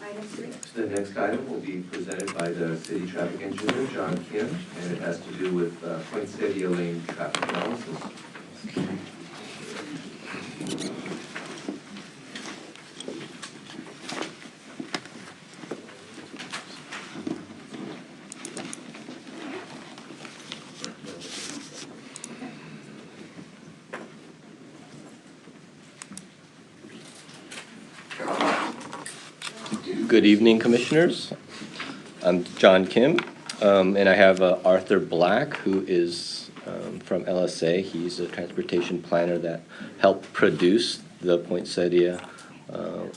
Item 3. So the next item will be presented by the city traffic engineer, John Kim, and it has to do with Poinsettia Lane traffic analysis. Good evening, Commissioners. I'm John Kim, and I have Arthur Black, who is from LSA. He's a transportation planner that helped produce the Poinsettia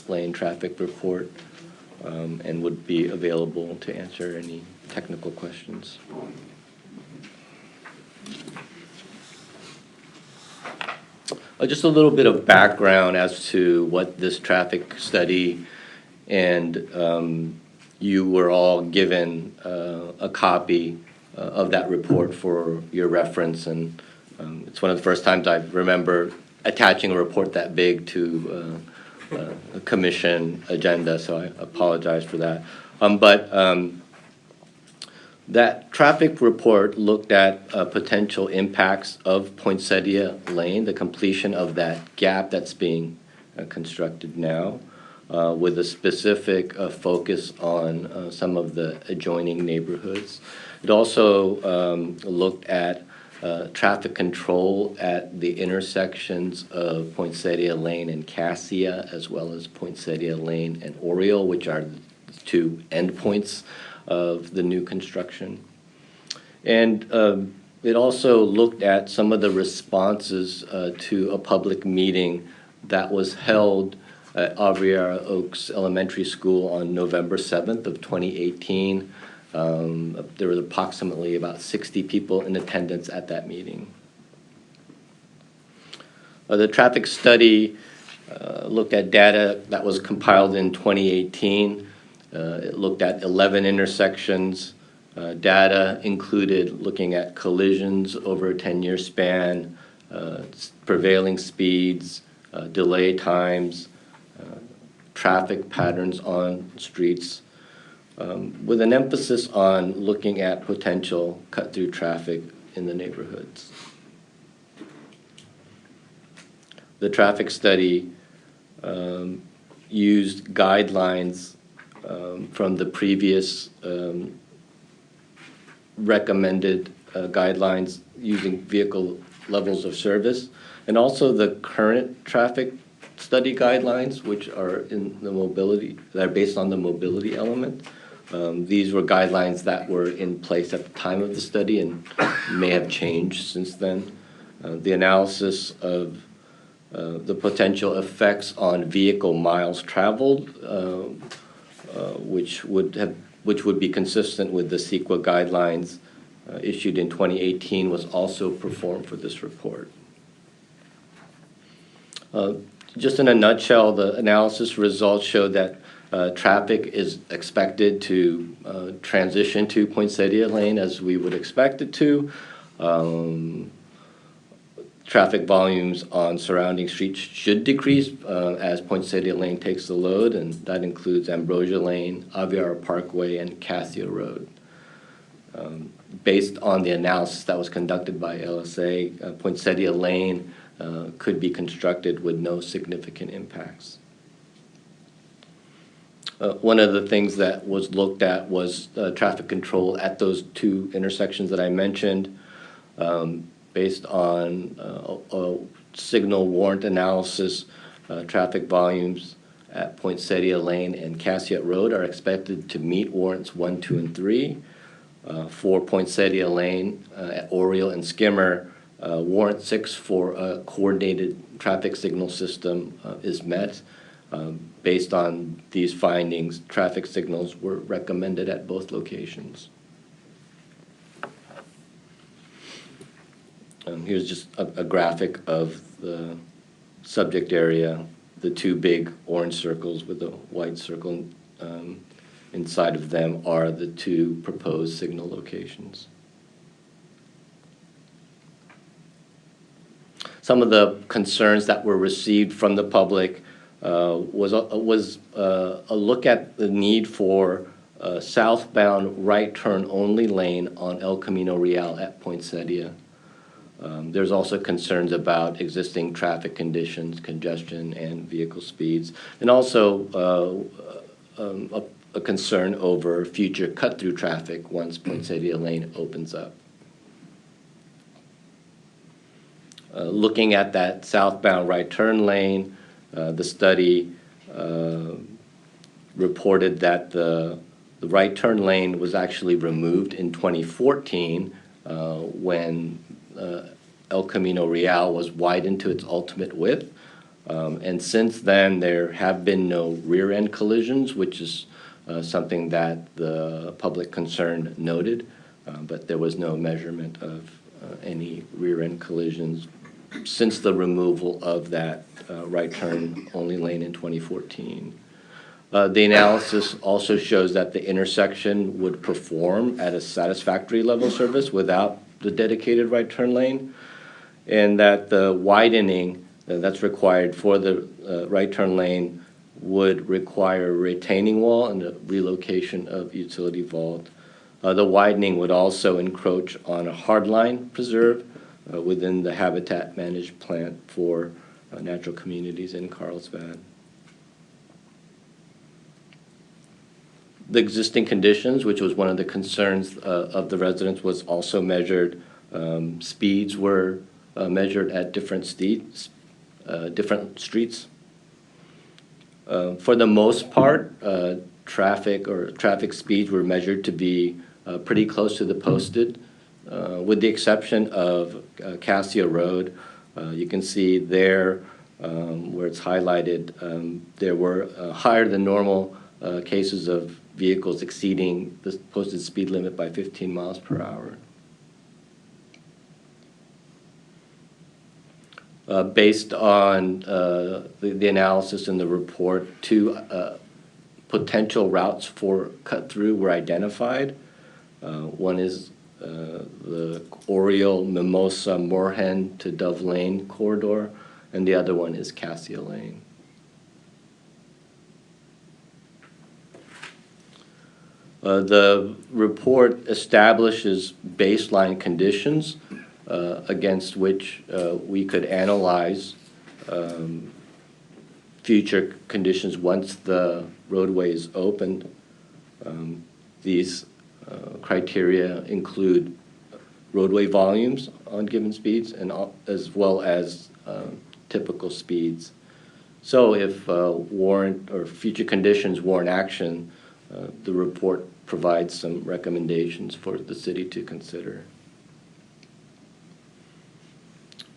Lane traffic report and would be available to answer any technical questions. Just a little bit of background as to what this traffic study, and you were all given a copy of that report for your reference, and it's one of the first times I remember attaching a report that big to a commission agenda, so I apologize for that. That traffic report looked at potential impacts of Poinsettia Lane, the completion of that gap that's being constructed now, with a specific focus on some of the adjoining neighborhoods. It also looked at traffic control at the intersections of Poinsettia Lane and Cassia, as well as Poinsettia Lane and Oriole, which are the two endpoints of the new construction. And it also looked at some of the responses to a public meeting that was held at Aviara Oaks Elementary School on November 7th of 2018. There was approximately about 60 people in attendance at that meeting. The traffic study looked at data that was compiled in 2018. It looked at 11 intersections. Data included looking at collisions over a 10-year span, prevailing speeds, delay times, traffic patterns on streets, with an emphasis on looking at potential cut-through traffic in the neighborhoods. The traffic study used guidelines from the previous recommended guidelines using vehicle levels of service, and also the current traffic study guidelines, which are in the mobility, that are based on the mobility element. These were guidelines that were in place at the time of the study and may have changed since then. The analysis of the potential effects on vehicle miles traveled, which would be consistent with the CEQA guidelines issued in 2018, was also performed for this report. Just in a nutshell, the analysis results showed that traffic is expected to transition to Poinsettia Lane as we would expect it to. Traffic volumes on surrounding streets should decrease as Poinsettia Lane takes the load, and that includes Ambrosia Lane, Aviara Parkway, and Cassia Road. Based on the analysis that was conducted by LSA, Poinsettia Lane could be constructed with no significant impacts. One of the things that was looked at was traffic control at those two intersections that I mentioned. Based on a signal warrant analysis, traffic volumes at Poinsettia Lane and Cassia Road are expected to meet warrants 1, 2, and 3. For Poinsettia Lane at Oriole and Skimmer, warrant 6 for a coordinated traffic signal system is met. Based on these findings, traffic signals were recommended at both locations. Here's just a graphic of the subject area, the two big orange circles with the white circle inside of them are the two proposed signal locations. Some of the concerns that were received from the public was a look at the need for a southbound right turn only lane on El Camino Real at Poinsettia. There's also concerns about existing traffic conditions, congestion, and vehicle speeds, and also a concern over future cut-through traffic once Poinsettia Lane opens up. Looking at that southbound right turn lane, the study reported that the right turn lane was actually removed in 2014 when El Camino Real was widened to its ultimate width. And since then, there have been no rear-end collisions, which is something that the public concern noted, but there was no measurement of any rear-end collisions since the removal of that right turn only lane in 2014. The analysis also shows that the intersection would perform at a satisfactory level of service without the dedicated right turn lane, and that the widening that's required for the right turn lane would require a retaining wall and a relocation of utility vault. The widening would also encroach on a hardline preserve within the habitat managed plant for natural communities in Carlsbad. The existing conditions, which was one of the concerns of the residents, was also measured. Speeds were measured at different streets. For the most part, traffic speeds were measured to be pretty close to the posted, with the exception of Cassia Road. You can see there where it's highlighted, there were higher than normal cases of vehicles exceeding the posted speed limit by 15 miles per hour. Based on the analysis in the report, two potential routes for cut-through were identified. One is the Oriole, Mimosa, Moorhen to Dove Lane corridor, and the other one is Cassia Lane. The report establishes baseline conditions against which we could analyze future conditions once the roadway is opened. These criteria include roadway volumes on given speeds and as well as typical speeds. So if warrant or future conditions warrant action, the report provides some recommendations for the city to consider.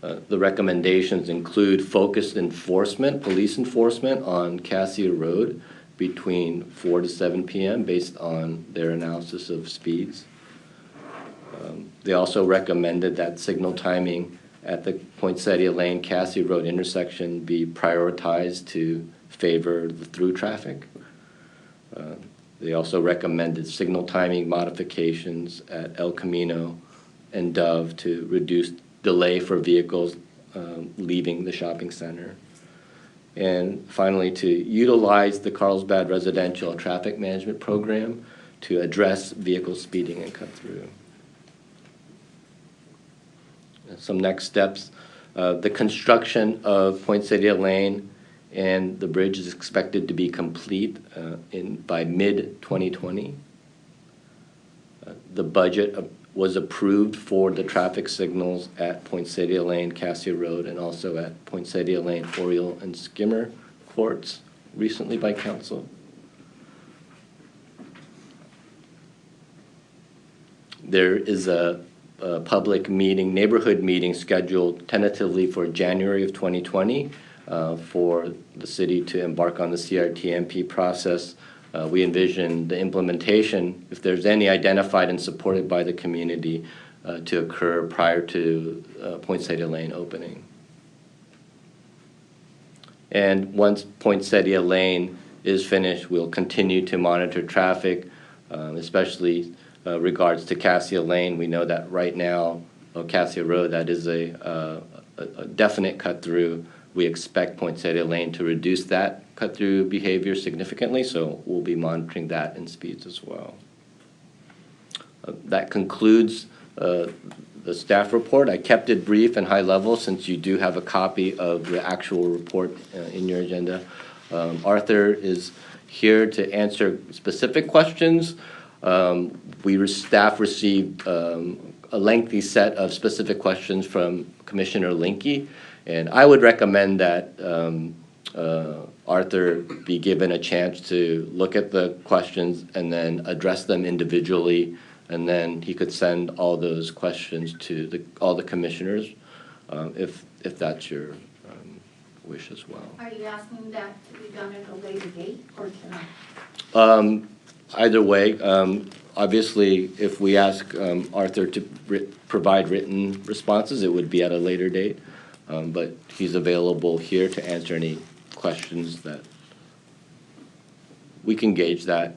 The recommendations include focused enforcement, police enforcement on Cassia Road between 4 to 7 p.m. based on their analysis of speeds. They also recommended that signal timing at the Poinsettia Lane Cassia Road intersection be prioritized to favor the through traffic. They also recommended signal timing modifications at El Camino and Dove to reduce delay for vehicles leaving the shopping center. And finally, to utilize the Carlsbad Residential Traffic Management Program to address vehicle speeding and cut-through. Some next steps. The construction of Poinsettia Lane and the bridge is expected to be complete by mid-2020. The budget was approved for the traffic signals at Poinsettia Lane, Cassia Road, and also at Poinsettia Lane, Oriole, and Skimmer courts recently by council. There is a public meeting, neighborhood meeting scheduled tentatively for January of 2020 for the city to embark on the CRTMP process. We envision the implementation, if there's any identified and supported by the community, to occur prior to Poinsettia Lane opening. And once Poinsettia Lane is finished, we'll continue to monitor traffic, especially regards to Cassia Lane. We know that right now, Cassia Road, that is a definite cut through we expect Poinsettia Lane to reduce that cut-through behavior significantly, so we'll be monitoring that in speeds as well. That concludes the staff report. I kept it brief and high level since you do have a copy of the actual report in your agenda. Arthur is here to answer specific questions. Staff received a lengthy set of specific questions from Commissioner Linke, and I would recommend that Arthur be given a chance to look at the questions and then address them individually, and then he could send all those questions to all the commissioners, if that's your wish as well. Are you asking that to be done at a later date or tonight? Either way, obviously, if we ask Arthur to provide written responses, it would be at a later date, but he's available here to answer any questions that we can gauge that.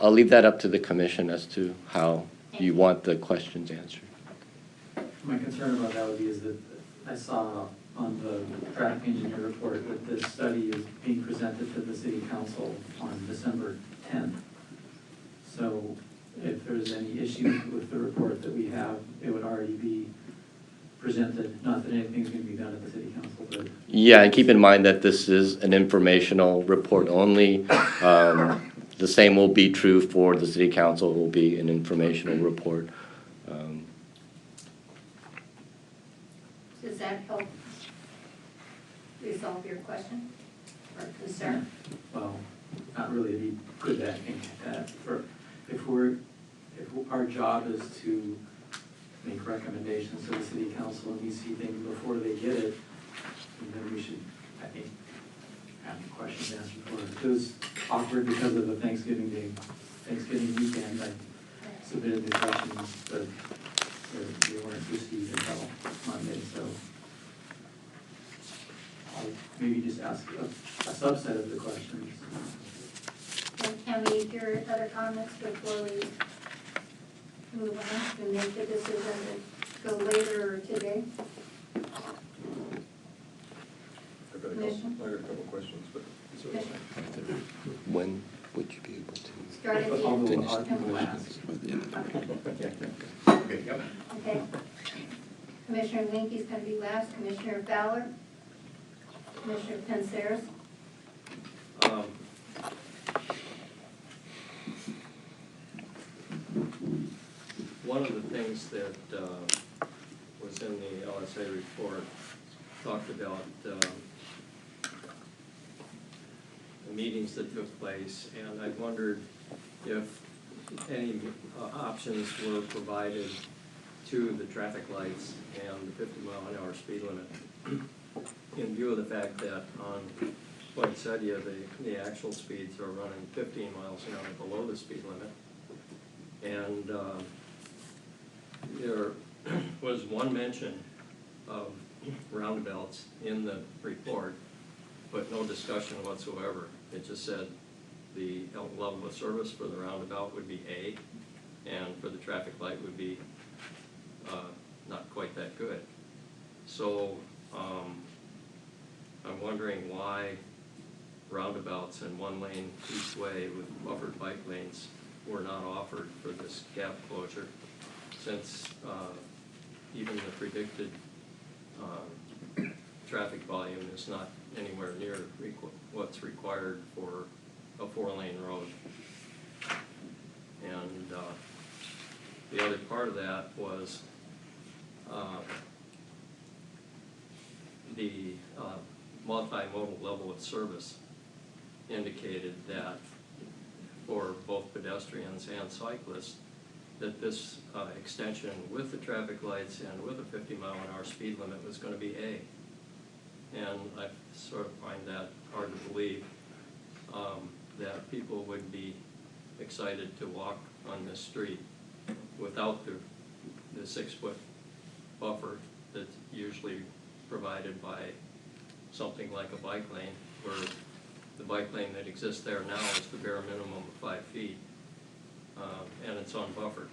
I'll leave that up to the commission as to how you want the questions answered. My concern about that would be is that I saw on the traffic engineer report that this study is being presented to the city council on December 10th. So if there's any issues with the report that we have, it would already be presented, not that anything's going to be done at the city council, but... Yeah, and keep in mind that this is an informational report only. The same will be true for the city council. It will be an informational report. Does that help resolve your question or concern? Well, not really, it'd be good that, if our job is to make recommendations to the city council and we see things before they get it, then we should, I think, have the questions answered for it. It was awkward because of the Thanksgiving weekend. I submitted the questions, but they weren't received until Monday, so I'll maybe just ask a subset of the questions. And can we hear other comments before we move on to make the decision to go later or today? I got a couple questions, but it's all right. When would you be able to? Start at the I'll end. go last. Okay, yep. Okay. Commissioner Linke's going to be last. Commissioner Fowler. Commissioner Panceris. One of the things that was in the LSA report talked about the meetings that took place, and I wondered if any options were provided to the traffic lights and the 50-mile-an-hour speed limit, in view of the fact that on Poinsettia, the actual speeds are running 15 miles an hour below the speed limit. And there was one mention of roundabouts in the report, but no discussion whatsoever. It just said the level of service for the roundabout would be A, and for the traffic light would be not quite that good. So I'm wondering why roundabouts in one lane each way with buffered bike lanes were not offered for this gap closure, since even the predicted traffic volume is not anywhere near what's required for a 4-lane road. And the other part of that was the multimodal level of service indicated that for both pedestrians and cyclists, that this extension with the traffic lights and with a 50-mile-an-hour speed limit was going to be A. And I sort of find that hard to believe, that people would be excited to walk on this street without the 6-foot buffer that's usually provided by something like a bike lane, where the bike lane that exists there now is the bare minimum of 5 feet, and it's unbuffered.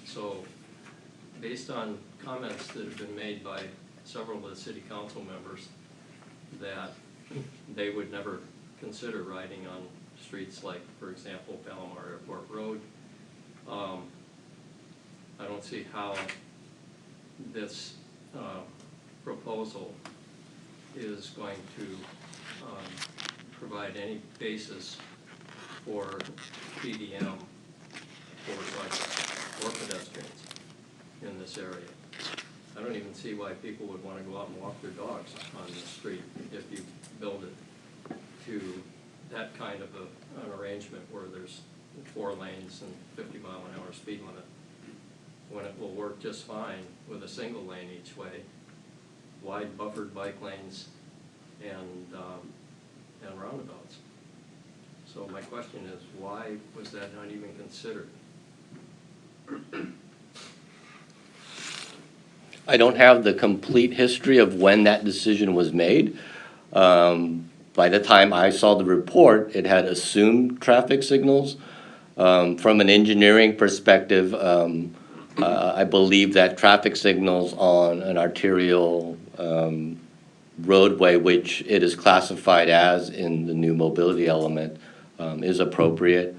So based on comments that have been made by several of the city council members that they would never consider riding on streets like, for example, Palomar Airport Road. I don't see how this proposal is going to provide any basis for PDM for cyclists or pedestrians in this area. I don't even see why people would want to go out and walk their dogs on the street if you build it to that kind of an arrangement where there's 4 lanes and 50-mile-an-hour speed limit, when it will work just fine with a single lane each way, wide buffered bike lanes, and roundabouts. So my question is, why was that not even considered? I don't have the complete history of when that decision was made. By the time I saw the report, it had assumed traffic signals. From an engineering perspective, I believe that traffic signals on an arterial roadway, which it is classified as in the new mobility element, is appropriate.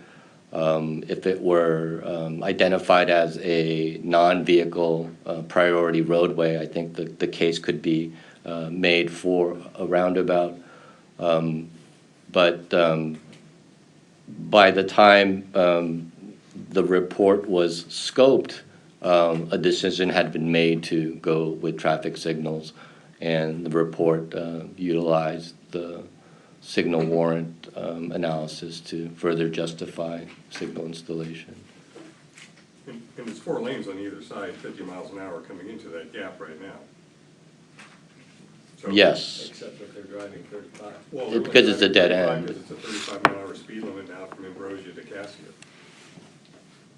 If it were identified as a non-vehicle priority roadway, I think the case could be made for a roundabout. But by the time the report was scoped, a decision had been made to go with traffic signals, and the report utilized the signal warrant analysis to further justify signal installation. And it's 4 lanes on either side, 50 miles an hour coming into that gap right now. So, Yes. Except if they're driving 35. Well, It's because it's a dead 35 end. because it's a 35-mile-an-hour speed limit now from Ambrosia to Cassia.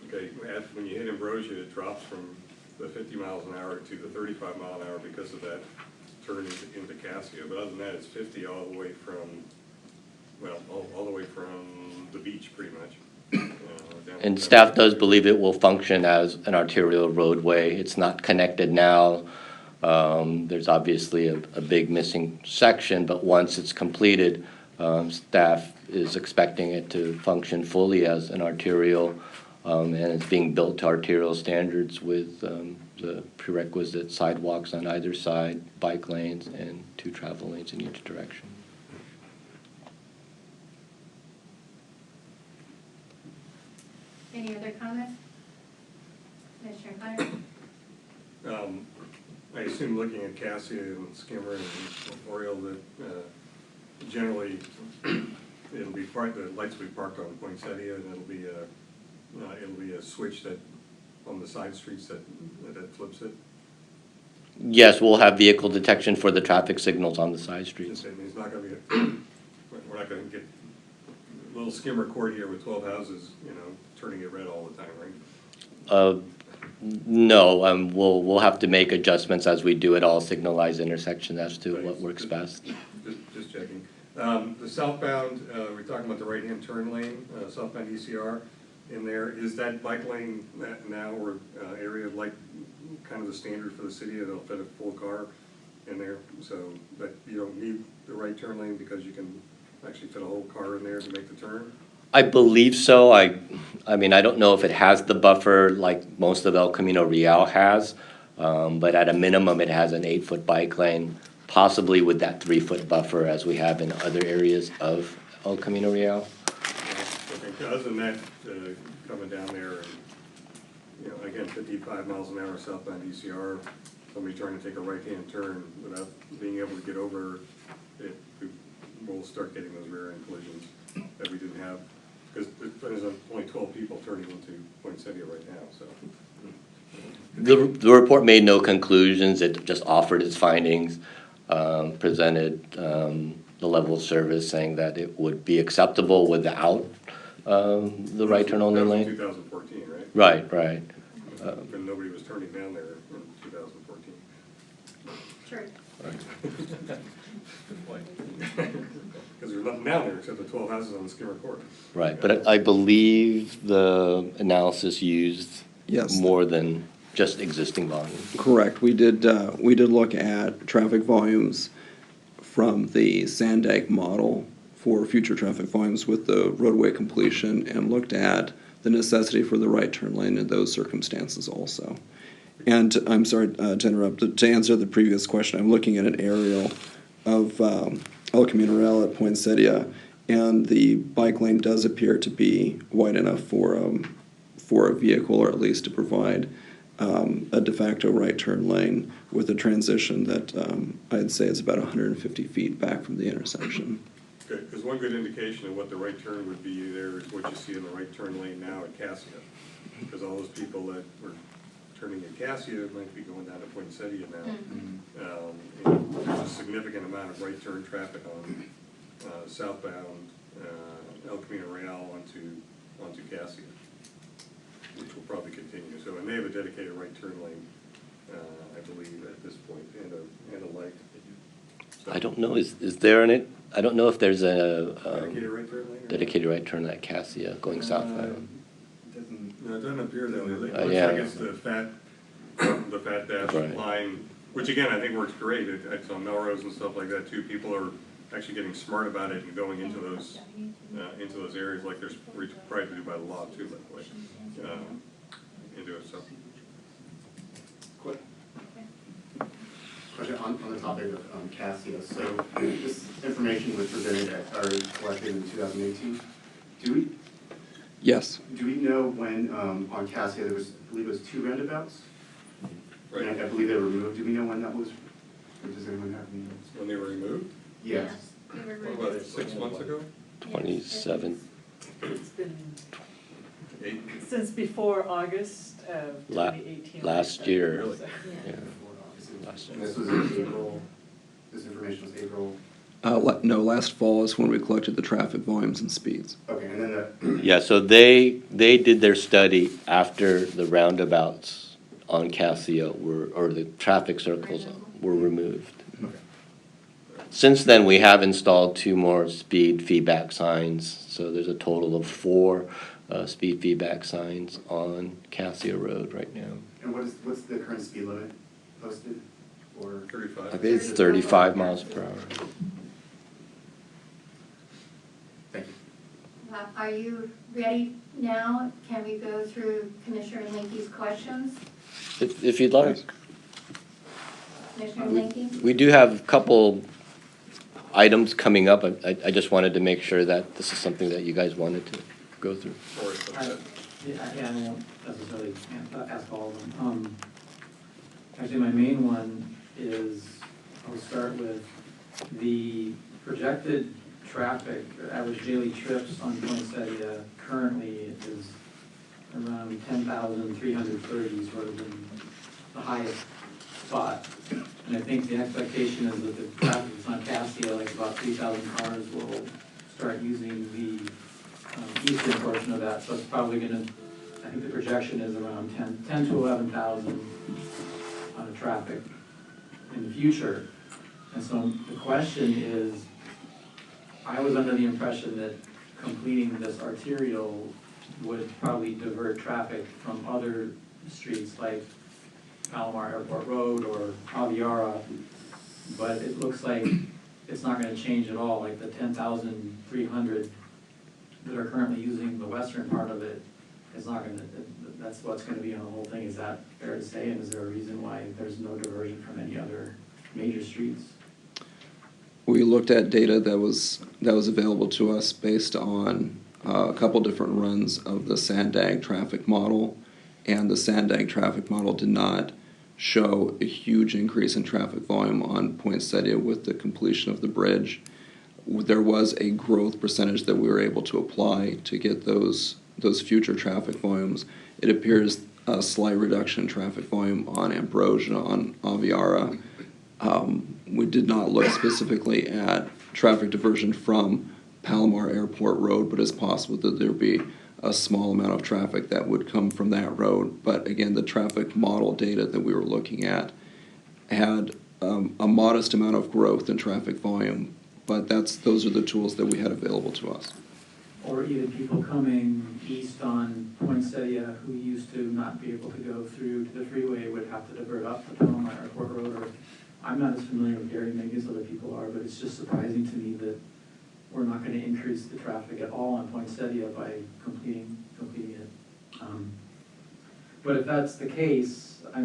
Okay, when you hit Ambrosia, it drops from the 50 miles an hour to the 35 mile an hour because of that turn into Cassia. But other than that, it's 50 all the way from, well, all the way from the beach, pretty much. And staff does believe it will function as an arterial roadway. It's not connected now. There's obviously a big missing section, but once it's completed, staff is expecting it to function fully as an arterial, and it's being built to arterial standards with the prerequisite sidewalks on either side, bike lanes, and 2 travel lanes in each direction. Any other comments? Commissioner Connor? I assume looking at Cassia and Skimmer and Oriole that generally it'll be the lights will be parked on Poinsettia, and it'll be a switch that on the side streets that flips it. Yes, we'll have vehicle detection for the traffic signals on the side streets. I mean, it's not going to be we're not going to get a little skimmer court here with 12 houses, turning it red all the time, right? No, we'll have to make adjustments as we do at all signalized intersections as to Right. what works best. Just checking. The southbound, we're talking about the right-hand turn lane, southbound ECR in there. Is that bike lane now or area like kind of the standard for the city? It'll fit a full car in there, so that you don't need the right turn lane because you can actually fit a whole car in there to make the turn? I believe so. I mean, I don't know if it has the buffer like most of El Camino Real has, but at a minimum, it has an 8-foot bike lane, possibly with that 3-foot buffer as we have in other areas of El Camino Real. Okay, other than that, coming down there, and, again, 55 miles an hour southbound ECR, somebody trying to take a right-hand turn without being able to get over it, we'll start getting those rear-end collisions that we didn't have. Because there's only 12 people turning into Poinsettia right now, so. The report made no conclusions. It just offered its findings, presented the level of service, saying that it would be acceptable without the right turn only lane. That was in 2014, right? Right. When nobody was turning down there in 2014. Sure. Good point. Because there's nothing down there except the 12 houses on the Skimmer Court. Right, but I believe the analysis used Yes. more than just existing volume? Correct. We did look at traffic volumes from the Sandag model for future traffic volumes with the roadway completion, and looked at the necessity for the right turn lane in those circumstances also. And I'm sorry to interrupt. To answer the previous question, I'm looking at an aerial of El Camino at Poinsettia, and the bike lane does appear to be wide enough for a vehicle, or at least to provide a de facto right turn lane with a transition that I'd say is about 150 feet back from the intersection. Good, because one good indication of what the right turn would be there is what you see in the right turn lane now at Cassia. Because all those people that were turning at Cassia might be going down to Poinsettia now. And there's a significant amount of right turn traffic on southbound El Camino Real onto Cassia, which will probably continue. So, and they have a dedicated right turn lane, I believe, at this point, and a light. So, I don't know, is there I don't know if there's a dedicated right turn lane? dedicated right turn at Cassia going southbound. No, it doesn't appear that way. It looks yeah. like it's the fat dash Right. line, which again, I think works great. It's on Melrose and stuff like that too. People are actually getting smart about it and going into those areas like they're required to do by the law too, by the way, into it, so. Question on the topic of Cassia. So this information was presented or collected in 2018. Yes. Do we know when on Cassia there was, I believe it was 2 roundabouts? Right. And I believe they were removed. Do we know when that was? Or does anyone have any notes? When they were removed? Yes. What about 6 months ago? 27, It's been Eight? since before August of La- 2018. last year. Really? Yeah. And this was in April. This information was April. No, last fall is when we collected the traffic volumes and speeds. Okay, and then the Yeah, so they did their study after the roundabouts on Cassia or the traffic circles were removed. okay. Since then, we have installed 2 more speed feedback signs, so there's a total of 4 speed feedback signs on Cassia Road right now. And what's the current speed limit posted? Or 35. I think it's 35 miles per hour. thank you. Are you ready now? Can we go through Commissioner Linky's questions? If you'd like. Commissioner Linky? We do have a couple items coming up. I just wanted to make sure that this is something that you guys wanted to go through. Sorry about that. Yeah, I won't necessarily ask all of them. Actually, my main one is, I'll start with the projected traffic, or average daily trips on Poinsettia currently is around 10,330, sort of in the highest spot. And I think the expectation is that the traffic that's on Cassia, like about 3,000 cars will start using the eastern portion of that. So it's probably gonna, I think the projection is around 10 to 11,000 traffic in the future. And so the question is, I was under the impression that completing this arterial would probably divert traffic from other streets like Palomar Airport Road or Aviara, but it looks like it's not gonna change at all, like the 10,300 that are currently using the western part of it is not gonna, that's what's gonna be on the whole thing. Is that fair to say, and is there a reason why there's no diversion from any other major streets? We looked at data that was available to us based on a couple different runs of the Sandag traffic model, and the Sandag traffic model did not show a huge increase in traffic volume on Poinsettia with the completion of the bridge. There was a growth percentage that we were able to apply to get those future traffic volumes. It appears a slight reduction in traffic volume on Ambrosia, on Aviara. We did not look specifically at traffic diversion from Palomar Airport Road, but it's possible that there would be a small amount of traffic that would come from that road. But again, the traffic model data that we were looking at had a modest amount of growth in traffic volume, but those are the tools that we had available to us. or even people coming east on Poinsettia who used to not be able to go through to the freeway would have to divert up the Palomar Airport Road, or I'm not as familiar with Gary, maybe as other people are, but it's just surprising to me that we're not gonna increase the traffic at all on Poinsettia by completing it. But if that's the case, I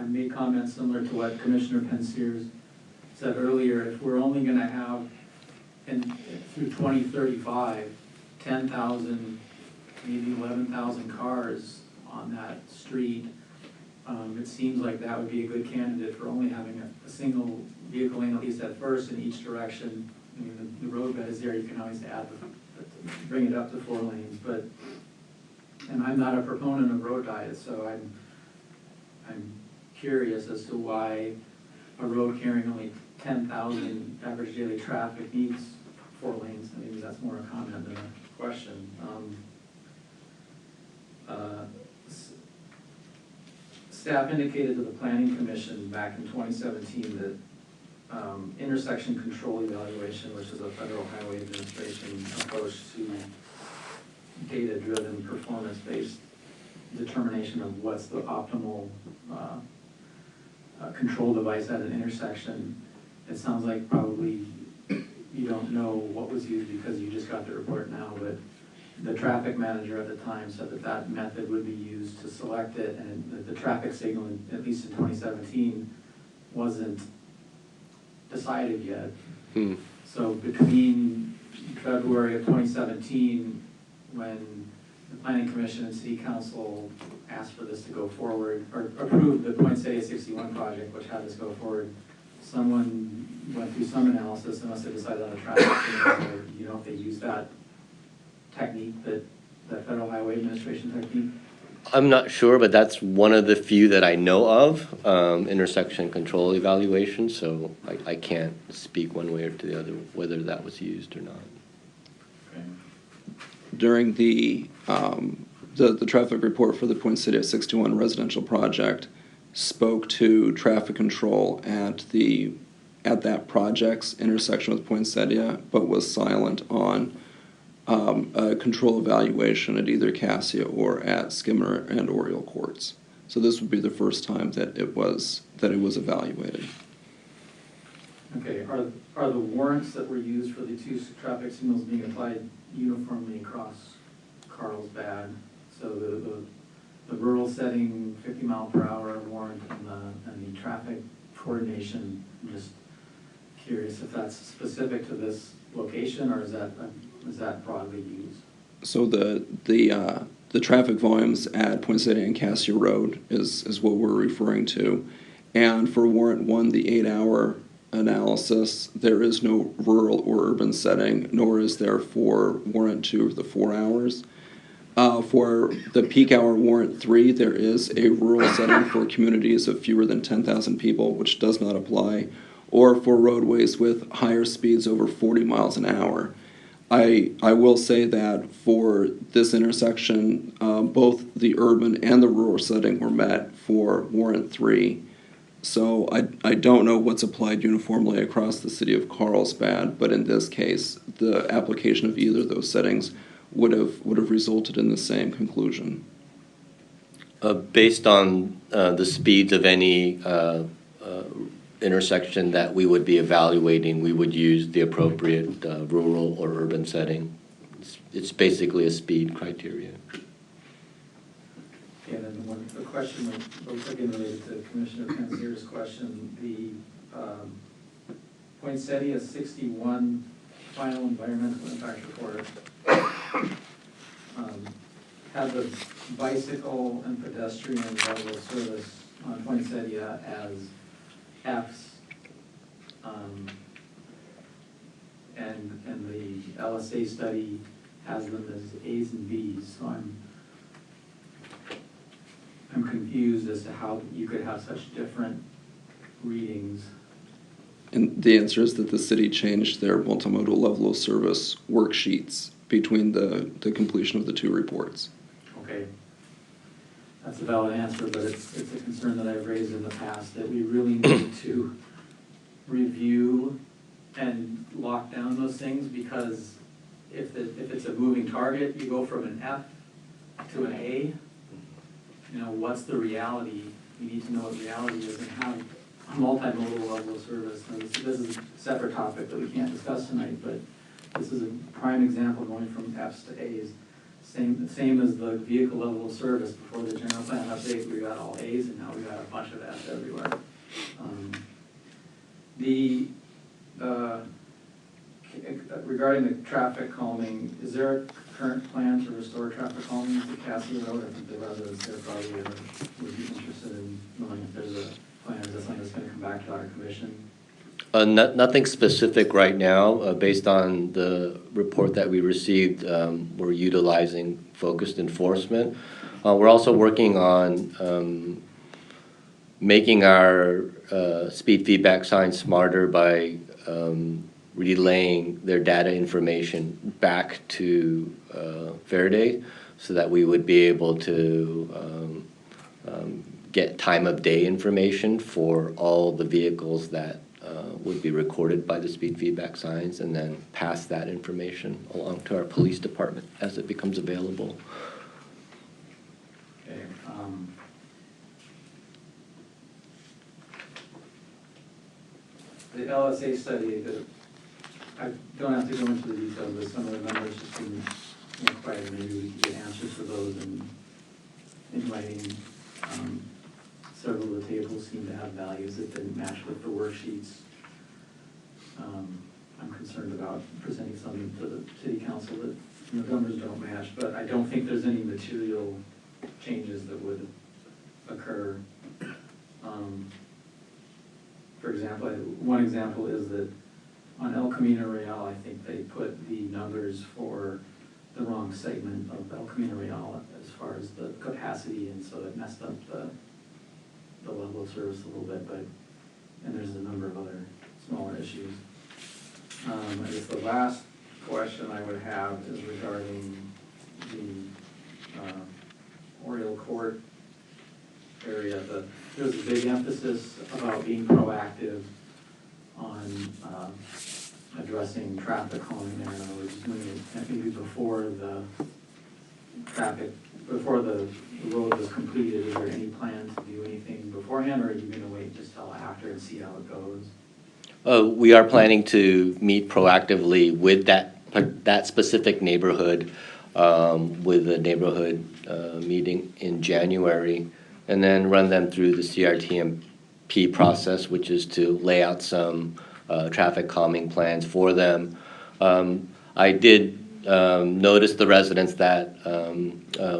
made comments similar to what Commissioner Penseers said earlier. If we're only gonna have, through 2035, 10,000, maybe 11,000 cars on that street, it seems like that would be a good candidate for only having a single vehicle lane, at least at first, in each direction. I mean, the road bed is there, you can always add, bring it up to 4 lanes, but, and I'm not a proponent of road diet, so I'm curious as to why a road carrying only 10,000 average daily traffic needs 4 lanes. Maybe that's more a comment than a question. Staff indicated to the Planning Commission back in 2017 that intersection control evaluation, which is a Federal Highway Administration approach to data-driven, performance-based determination of what's the optimal control device at an intersection. It sounds like probably you don't know what was used because you just got the report now, but the traffic manager at the time said that that method would be used to select it, and the traffic signal, at least in 2017, wasn't decided yet. So between February of 2017, when the Planning Commission and City Council asked for this to go forward, or approved the Poinsettia 61 project, which had this go forward, someone went through some analysis and must have decided on a traffic signal, or, you know, if they used that technique, that Federal Highway Administration technique. I'm not sure, but that's one of the few that I know of, intersection control evaluation, so I can't speak one way or to the other whether that was used or not. Okay. During the traffic report for the Poinsettia 61 residential project spoke to traffic control at that project's intersection with Poinsettia, but was silent on a control evaluation at either Cassia or at Skimmer and Oriole Courts. So this would be the first time that it was evaluated. Okay, are the warrants that were used for the 2 traffic signals being applied uniformly across Carlsbad? So the rural setting 50-mile-per-hour warrant and the traffic coordination, I'm just curious if that's specific to this location, or is that broadly used? So the traffic volumes at Poinsettia and Cassia Road is what we're referring to. And for warrant 1, the 8-hour analysis, there is no rural or urban setting, nor is there for warrant 2, the 4 hours. For the peak hour warrant 3, there is a rural setting for communities of fewer than 10,000 people, which does not apply, or for roadways with higher speeds over 40 miles an hour. I will say that for this intersection, both the urban and the rural setting were met for warrant 3. So I don't know what's applied uniformly across the city of Carlsbad, but in this case, the application of either of those settings would have resulted in the same conclusion. Based on the speeds of any intersection that we would be evaluating, we would use the appropriate rural or urban setting. It's basically a speed criteria. And then the question that was again related to Commissioner Panzier's question, the Poinsettia 61 final environmental impact report had the bicycle and pedestrian level of service on Poinsettia as Fs, and the LSA study has them as A's and B's. So I'm confused as to how you could have such different readings. And the answer is that the city changed their multimodal level of service worksheets between the completion of the 2 reports. Okay. That's a valid answer, but it's a concern that I've raised in the past, that we really need to review and lock down those things, because if it's a moving target, you go from an F to an A, you know, what's the reality? You need to know what reality is and how a multimodal level of service. Now, this is a separate topic that we can't discuss tonight, but this is a prime example going from Fs to As. Same as the vehicle level of service. Before the general plan update, we got all As, and now we got a bunch of Fs everywhere. Regarding the traffic calming, is there a current plan to restore traffic calming to Cassia Road? I think the residents there probably would be interested in knowing if there's a plan. Is that something that's going to come back to our commission? Nothing specific right now. Based on the report that we received, we're utilizing focused enforcement. We're also working on making our speed feedback signs smarter by relaying their data information back to Faraday so that we would be able to get time of day information for all the vehicles that would be recorded by the speed feedback signs, and then pass that information along to our police department as it becomes available. Okay. The LSA study, I don't have to go into the details, but some of the numbers just seem inquired. Maybe we could get answers for those in writing. Several of the tables seem to have values that didn't match with the worksheets. I'm concerned about presenting something to the city council that the numbers don't match, but I don't think there's any material changes that would occur. For example, one example is that on El Camino Real, I think they put the numbers for the wrong segment of El Camino Real as far as the capacity, and so it messed up the level of service a little bit, and there's a number of other smaller issues. I guess the last question I would have is regarding the Oriole Court area. There's a big emphasis about being proactive on addressing traffic calming there. In other words, maybe before the road was completed, is there any plan to do anything beforehand, or are you going to wait just till after and see how it goes? We are planning to meet proactively with that specific neighborhood with a neighborhood meeting in January, and then run them through the CRTMP process, which is to lay out some traffic calming plans for them. I did notice the residents that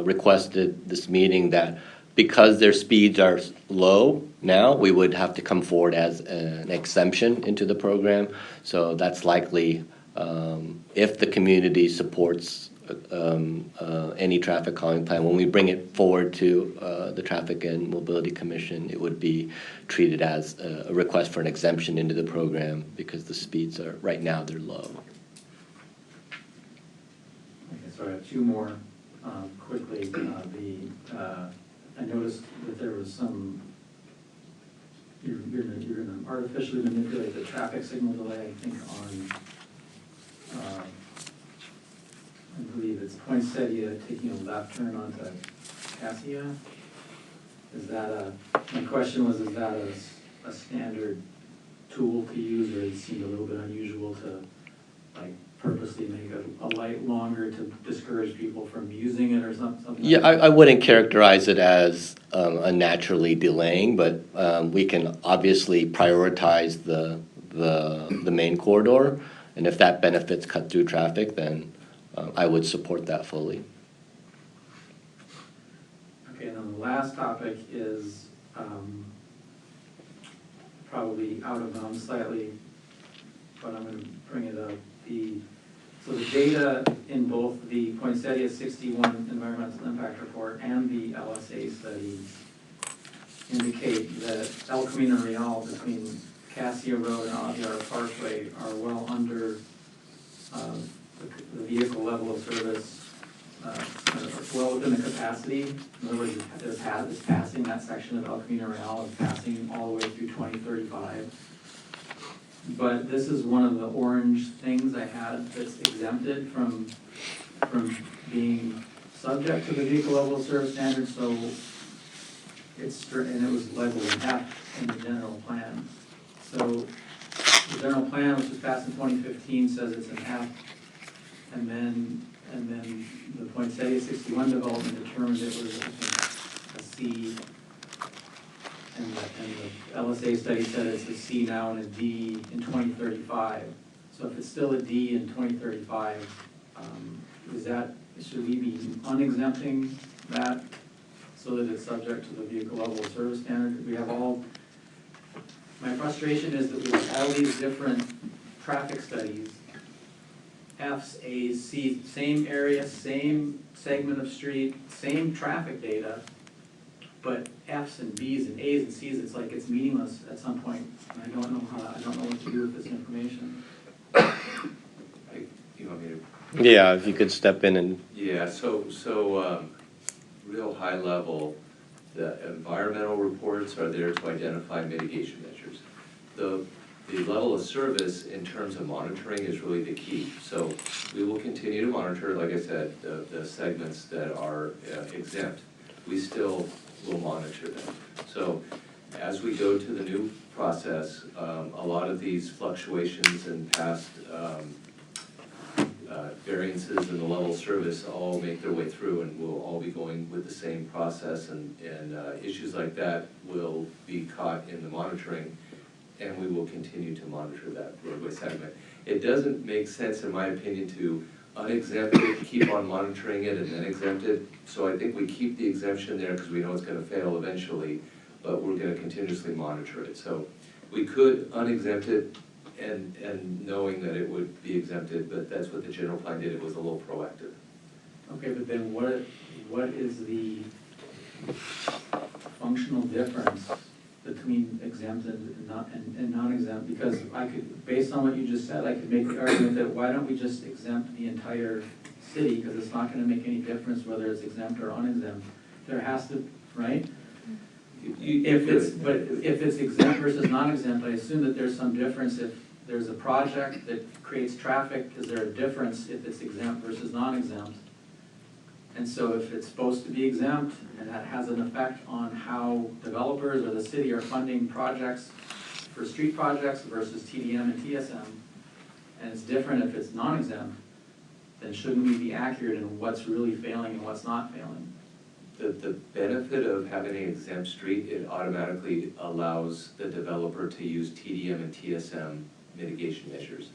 requested this meeting that because their speeds are low now, we would have to come forward as an exemption into the program. So that's likely if the community supports any traffic calming plan, when we bring it forward to the Traffic and Mobility Commission, it would be treated as a request for an exemption into the program because the speeds are, right now, they're low. Okay, so I have two more quickly. I noticed that there was some, you're going to artificially manipulate the traffic signal delay, I think on, I believe it's Poinsettia taking a left turn onto Cassia. Is that my question was, is that a standard tool to use, or it seemed a little bit unusual to like purposely make a light longer to discourage people from using it or something? Yeah, I wouldn't characterize it as a naturally delaying, but we can obviously prioritize the main corridor, and if that benefits cut through traffic, then I would support that fully. Okay, and then the last topic is probably out of bounds slightly, but I'm going to bring it up. So the data in both the Poinsettia 61 Environmental Impact Report and the LSA study indicate that El Camino Real between Cassia Road and Aviara Parkway are well under the vehicle level of service, well within the capacity. In other words, it's passing that section of El Camino Real, is passing all the way through 2035. but this is one of the orange things I had that's exempted from being subject to the vehicle level service standard, so and it was labeled an F in the general plan. So the general plan, which was passed in 2015, says it's an F, and then the Poinsettia 61 development determined it was, I think, a C, and the LSA study said it's a C now and a D in 2035. So if it's still a D in 2035, should we be unexempting that so that it's subject to the vehicle level of service standard? We have my frustration is that we have all these different traffic studies, Fs, As, Cs, same area, same segment of street, same traffic data, but Fs and Bs and As and Cs, it's like it's meaningless at some point. And I don't know what to do with this information. You want me to? Yeah, if you could step in and, Yeah, so real high level, the environmental reports are there to identify mitigation measures. The level of service in terms of monitoring is really the key. So we will continue to monitor, like I said, the segments that are exempt. We still will monitor them. So as we go to the new process, a lot of these fluctuations and past variances in the level of service all make their way through, and we'll all be going with the same process, and issues like that will be caught in the monitoring, and we will continue to monitor that roadway segment. It doesn't make sense, in my opinion, to unexempt it, keep on monitoring it, and then exempt it. So I think we keep the exemption there because we know it's going to fail eventually, but we're going to continuously monitor it. So we could unexempt it and knowing that it would be exempted, but that's what the general plan did. It was a little proactive. Okay, but then what is the functional difference between exempted and non-exempt? Because I could, based on what you just said, I could make the argument that why don't we just exempt the entire city, because it's not going to make any difference whether it's exempt or unexempt. There has to, right? If it's exempt versus non-exempt, I assume that there's some difference. If there's a project that creates traffic, is there a difference if it's exempt versus non-exempt? And so if it's supposed to be exempt, and that has an effect on how developers or the city are funding projects for street projects versus TDM and TSM, and it's different if it's non-exempt, then shouldn't we be accurate in what's really failing and what's not failing? The benefit of having an exempt street, it automatically allows the developer to use TDM and TSM mitigation measures.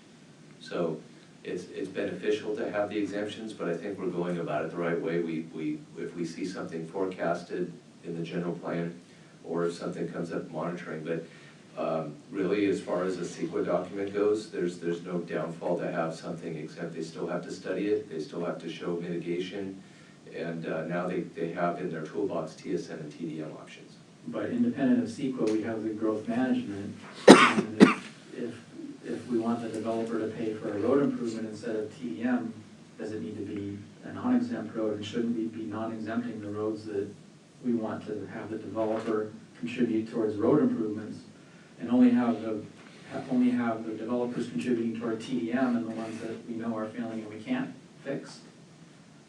So it's beneficial to have the exemptions, but I think we're going about it the right way. If we see something forecasted in the general plan, or if something comes up monitoring, but really, as far as the CEQA document goes, there's no downfall to have something exempt. They still have to study it, they still have to show mitigation, and now they have in their toolbox TSM and TDM options. But independent of CEQA, we have the growth management, and if we want the developer to pay for a road improvement instead of TDM, does it need to be a non-exempt road, and shouldn't we be non-exempting the roads that we want to have the developer contribute towards road improvements, and only have the developers contributing toward TDM and the ones that we know are failing and we can't fix?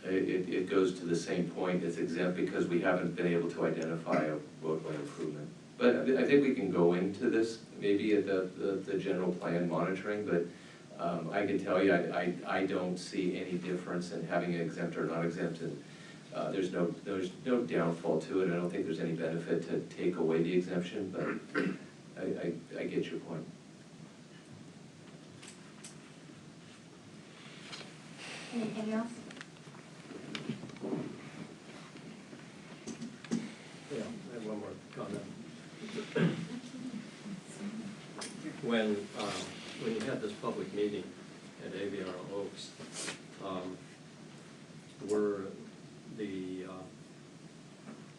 It goes to the same point. It's exempt because we haven't been able to identify a roadway improvement. But I think we can go into this maybe at the general plan monitoring, but I can tell you I don't see any difference in having it exempt or not exempt, and there's no downfall to it. I don't think there's any benefit to take away the exemption, but I get your point. Anything else? Yeah, I have one more comment. When you had this public meeting at AVR Oaks, were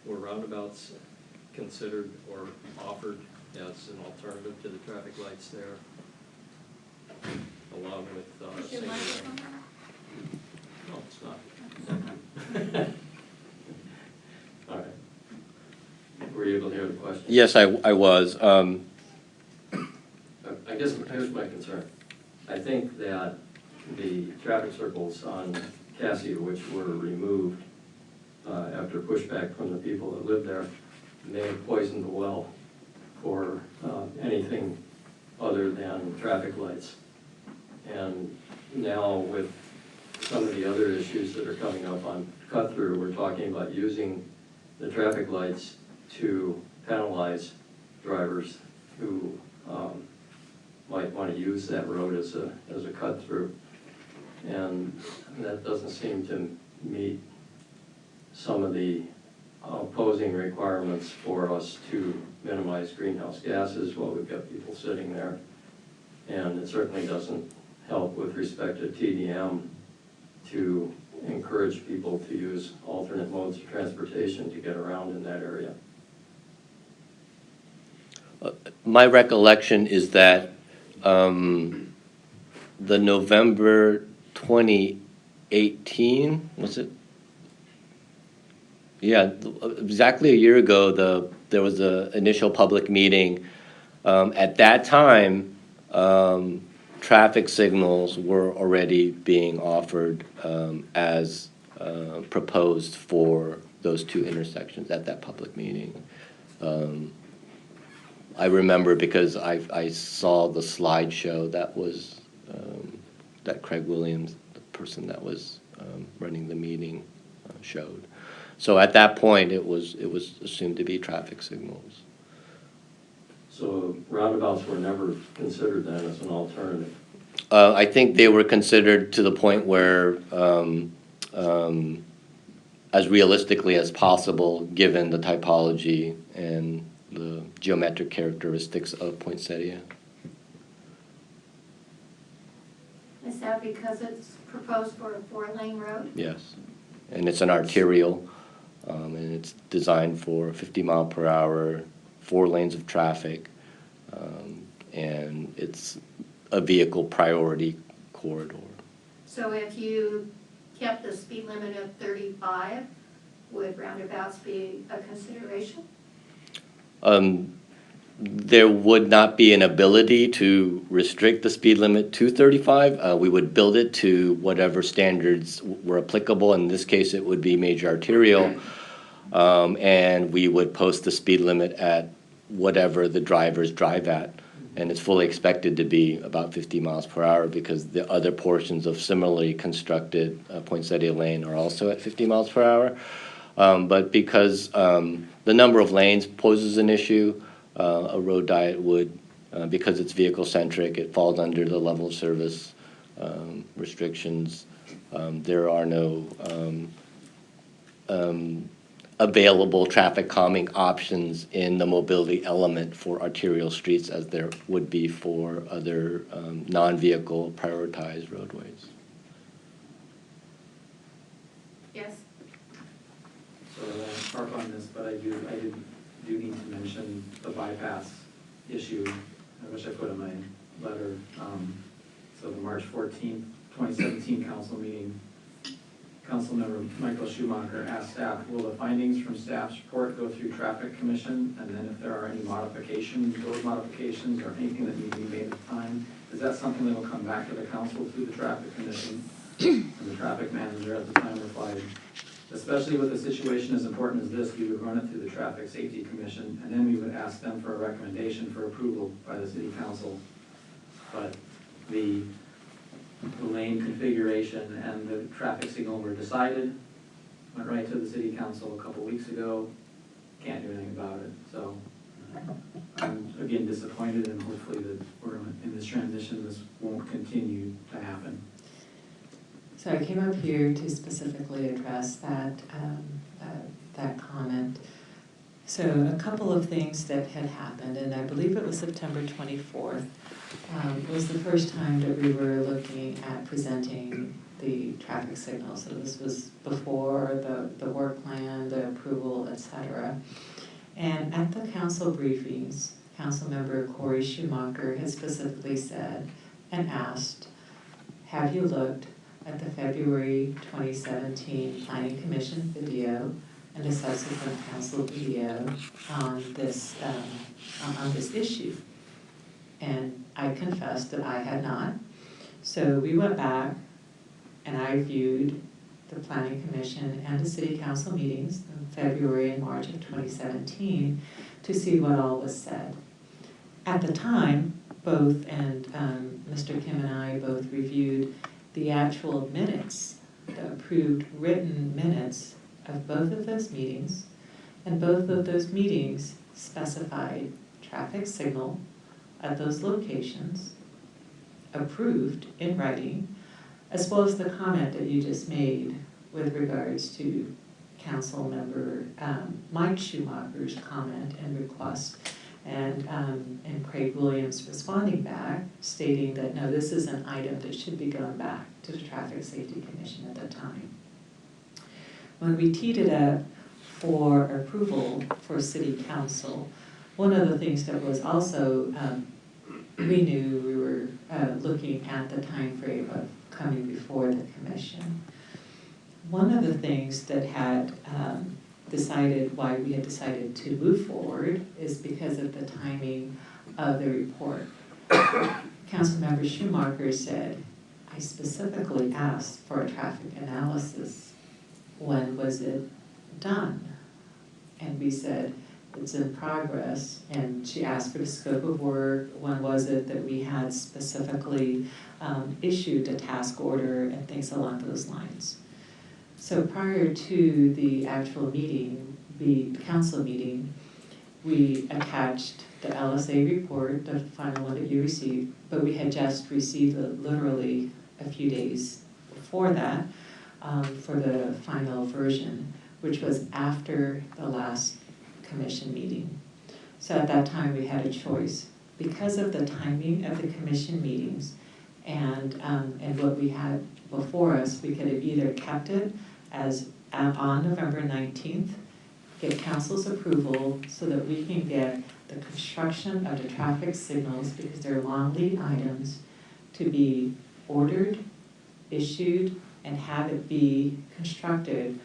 roundabouts considered or offered as an alternative to the traffic lights there, along with single lane? No, it's not. All right. Were you able to hear the question? yes, I was. I guess my think that the traffic circles on Cassia, which were removed after pushback from the people that lived there, may have poisoned the well for anything other than traffic lights. And now with some of the other issues that are coming up on cut-through, we're talking about using the traffic lights to penalize drivers who might want to use that road as a cut-through. And that doesn't seem to meet some of the opposing requirements for us to minimize greenhouse gases while we've got people sitting there. And it certainly doesn't help with respect to TDM to encourage people to use alternate modes of transportation to get around in that area. My recollection is that the November 2018, was it? Yeah, exactly a year ago, there was an initial public meeting. At that time, traffic signals were already being offered as proposed for those two intersections at that public meeting. I remember because I saw the slideshow that was that Craig Williams, the person that was running the meeting, showed. So at that point, it was assumed to be traffic signals. So roundabouts were never considered then as an alternative? I think they were considered to the point where, as realistically as possible, given the typology and the geometric characteristics of Poinsettia. Is that because it's proposed for a 4-lane road? Yes, and it's an arterial, and it's designed for 50 mile per hour, 4 lanes of traffic, and it's a vehicle priority corridor. So if you kept the speed limit of 35, would roundabouts be a consideration? There would not be an ability to restrict the speed limit to 35. We would build it to whatever standards were applicable. In this case, it would be major arterial, and we would post the speed limit at whatever the drivers drive at. And it's fully expected to be about 50 miles per hour because the other portions of similarly constructed Poinsettia Lane are also at 50 miles per hour. But because the number of lanes poses an issue, a road diet would, because it's vehicle-centric, it falls under the level of service restrictions. There are no available traffic calming options in the mobility element for arterial streets as there would be for other non-vehicle prioritized roadways. Yes. So I won't harp on this, but I do need to mention the bypass issue, which I put in my letter. So the March 14th, 2017 council meeting, Councilmember Michael Schumacher asked staff, will the findings from staff's report go through Traffic Commission? And then if there are any modifications, road modifications, or anything that needs to be made at the time, is that something that will come back to the council through the Traffic Commission? And the traffic manager at the time replied, especially with a situation as important as this, we would run it through the Traffic Safety Commission, and then we would ask them for a recommendation for approval by the city council. But the lane configuration and the traffic signal were decided, went right to the city council a couple weeks ago, can't do anything about it. So I'm again disappointed, and hopefully that we're in this transition, this won't continue to happen. So I came up here to specifically address that comment. So a couple of things that had happened, and I believe it was September 24th, was the first time that we were looking at presenting the traffic signal. So this was before the work plan, the approval, etc. And at the council briefings, Councilmember Corey Schumacher has specifically said and asked, have you looked at the February 2017 Planning Commission video and a subsequent council video on this issue? And I confessed that I had not. So we went back and I viewed the Planning Commission and the City Council meetings in February and March of 2017 to see what all was said. At the time, both, and Mr. Kim and I both reviewed the actual minutes, the approved written minutes of both of those meetings, and both of those meetings specified traffic signal at those locations, approved in writing, as well as the comment that you just made with regards to Council Member Mike Schumacher's comment and request, and Craig Williams responding back, stating that no, this is an item that should be going back to the Traffic Safety Commission at that time. When we teed it up for approval for City Council, one of the things that was also, we knew we were looking at the time frame of coming before the commission. One of the things that had why we had decided to move forward is because of the timing of the report. Councilmember Schumacher said, I specifically asked for a traffic analysis. When was it done? And we said, it's in progress. And she asked for the scope of work. When was it that we had specifically issued a task order and things along those lines? So prior to the actual meeting, the council meeting, we attached the LSA report, the final one that you received, but we had just received it literally a few days before that for the final version, which was after the last commission meeting. So at that time we had a choice. Because of the timing of the commission meetings and what we had before us, we could have either kept it as on November 19th, get council's approval so that we can get the construction of the traffic signals, because they're long lead items, to be ordered, issued, and have it be constructed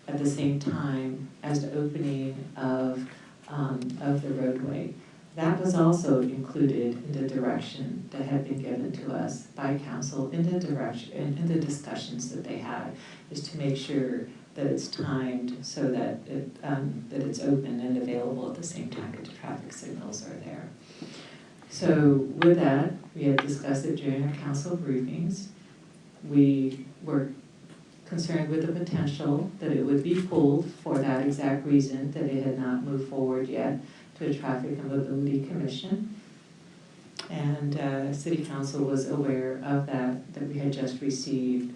at the same time as the opening of the roadway. That was also included in the direction that had been given to us by council in the discussions that they had, is to make sure that it's timed so that it's open and available at the same time that the traffic signals are there. So with that, we had discussed it during our council briefings. We were concerned with the potential that it would be pulled for that exact reason, that it had not moved forward yet to the Traffic and Mobility Commission. And City Council was aware of that we had just received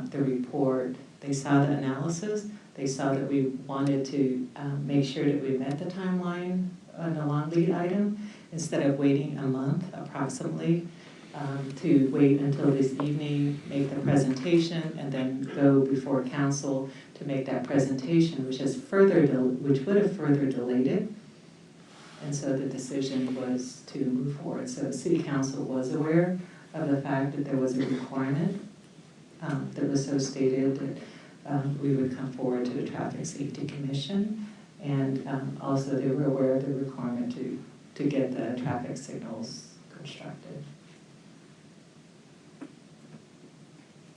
the report. They saw the analysis. They saw that we wanted to make sure that we met the timeline on a long lead item, instead of waiting a month approximately to wait until this evening, make the presentation, and then go before council to make that presentation, which would have further delayed it. And so the decision was to move forward. So the City Council was aware of the fact that there was a requirement that was so stated that we would come forward to the Traffic Safety Commission. And also they were aware of the requirement to get the traffic signals constructed.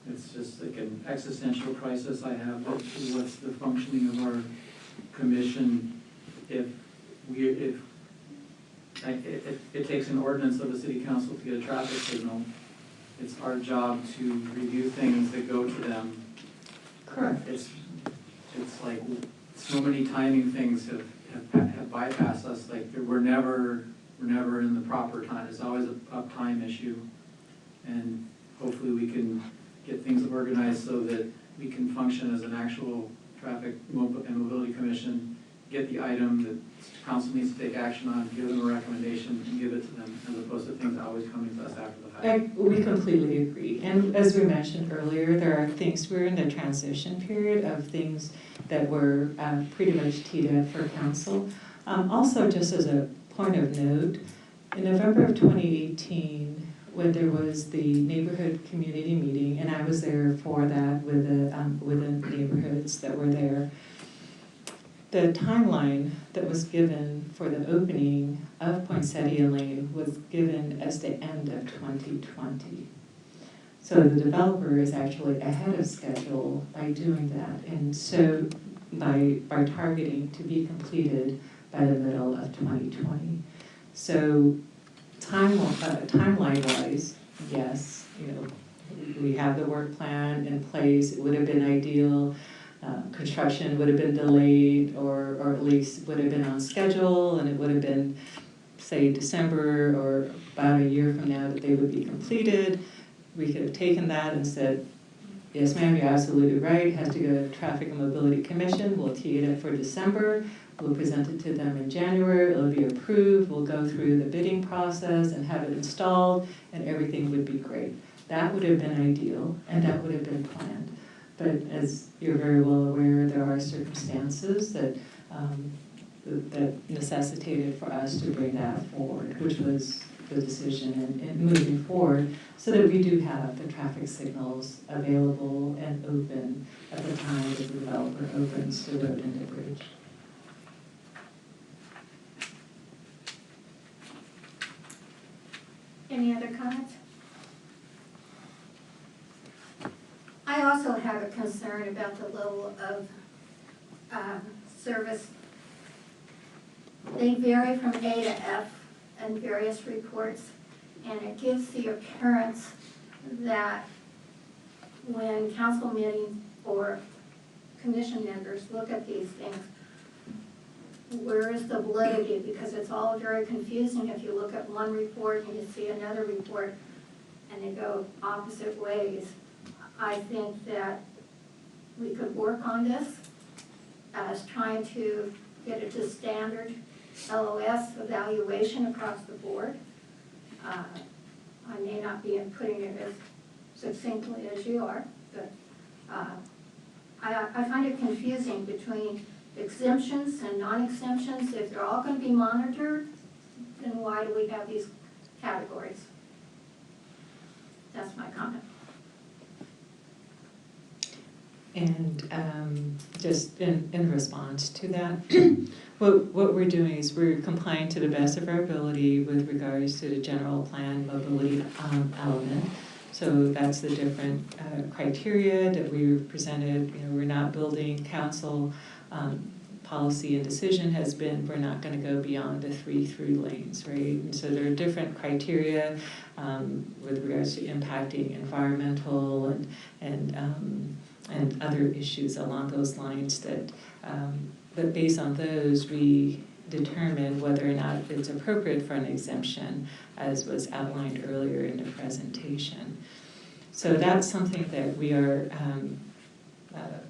It's just like an existential crisis I have. What's the functioning of our commission if it takes an ordinance of the city council to get a traffic signal? It's our job to review things that go to them. Correct. It's like so many timing things have bypassed us. Like we're never in the proper time. It's always a time issue, and hopefully we can get things organized so that we can function as an actual traffic and mobility commission, get the item that council needs to take action on, give them a recommendation, and give it to them, as opposed to things always coming to us after the fact. We completely agree. And as we mentioned earlier, there are things, we're in the transition period of things that were pretty much teed up for council. Also, just as a point of note, in November of 2018, when there was the neighborhood community meeting, and I was there for that with the neighborhoods that were there, the timeline that was given for the opening of Poinsettia Lane was given as the end of 2020. So the developer is actually ahead of schedule by doing that. And so by targeting to be completed by the middle of 2020. So timeline-wise, yes, we have the work plan in place. It would have been ideal. Construction would have been delayed, or at least would have been on schedule, and it would have been, say, December or about a year from now that they would be completed. We could have taken that and said, yes, ma'am, you're absolutely right. It has to go to Traffic and Mobility Commission. We'll tee it up for December. We'll present it to them in January. It'll be approved. We'll go through the bidding process and have it installed, and everything would be great. That would have been ideal, and that would have been planned. But as you're very well aware, there are circumstances that that necessitated for us to bring that forward, which was the decision in moving forward, so that we do have the traffic signals available and open at the time that the developer opens the road and the bridge. Any other comments? I also have a concern about the level of service. They vary from A to F in various reports, and it gives the appearance that when council meetings or commission members look at these things, where is the validity? Because it's all very confusing if you look at one report and you see another report and they go opposite ways. I think that we could work on this as trying to get it to standard LOS evaluation across the board. I may not be putting it as succinctly as you are, but I find it confusing between exemptions and non-exemptions. If they're all going to be monitored, then why do we have these categories? That's my comment. And just in response to that, what we're doing is we're complying to the best of our ability with regards to the general plan mobility element. So that's the different criteria that we presented. We're not building council policy and decision has been we're not going to go beyond the 3 through lanes, right? And so there are different criteria with regards to impacting environmental and other issues along those lines that based on those we determine whether or not it's appropriate for an exemption, as was outlined earlier in the presentation. So that's something that we are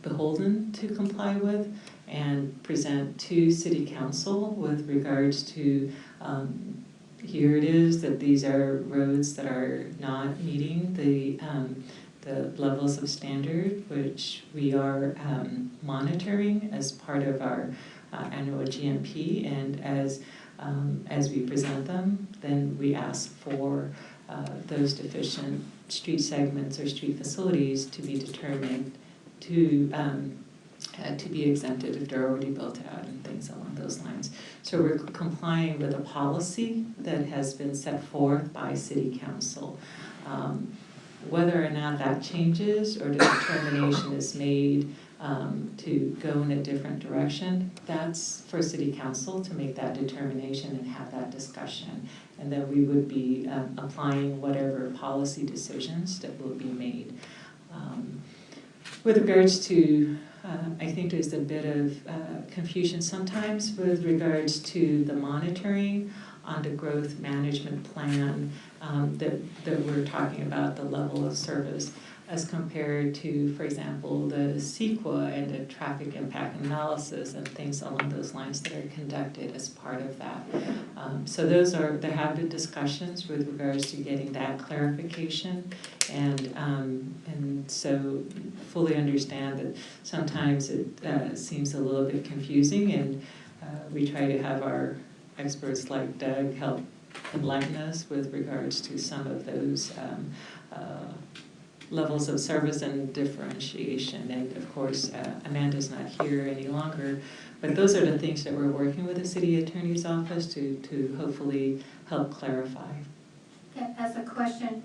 beholden to comply with and present to City Council with regards to here it is that these are roads that are not meeting the levels of standard, which we are monitoring as part of our annual GMP, and as we present them, then we ask for those deficient street segments or street facilities to be determined to be exempted if they're already built out and things along those lines. So we're complying with a policy that has been set forth by City Council. Whether or not that changes or the determination is made to go in a different direction, that's for City Council to make that determination and have that discussion. And then we would be applying whatever policy decisions that will be made. With regards to, I think there's a bit of confusion sometimes with regards to the monitoring on the growth management plan that we're talking about, the level of service, as compared to, for example, the CEQA and the traffic impact analysis and things along those lines that are conducted as part of that. So there have been discussions with regards to getting that clarification, and so fully understand that sometimes it seems a little bit confusing, and we try to have our experts like Doug help enlighten us with regards to some of those levels of service and differentiation. And of course, Amanda's not here any longer, but those are the things that we're working with the City Attorney's Office to hopefully help clarify. As a question,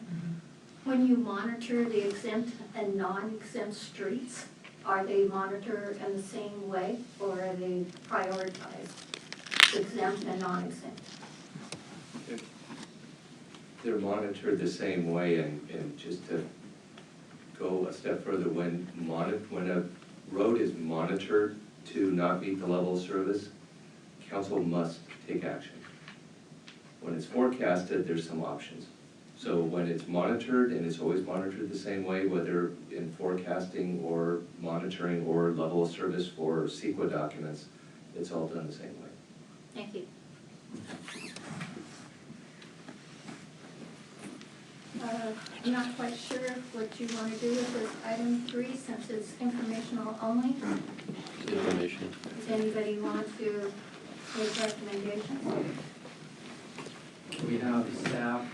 When you monitor the exempt and non-exempt streets, are they monitored in the same way, or are they prioritized, exempt and non-exempt? They're monitored the same way, and just to go a step further, when a road is monitored to not meet the level of service, council must take action. When it's forecasted, there's some options. So when it's monitored, and it's always monitored the same way, whether in forecasting or monitoring or level of service for CEQA documents, it's all done the same way. Thank you. I'm not quite sure what you want to do with this item 3, since it's informational only. Information. Does anybody want to make recommendations? Can we have staff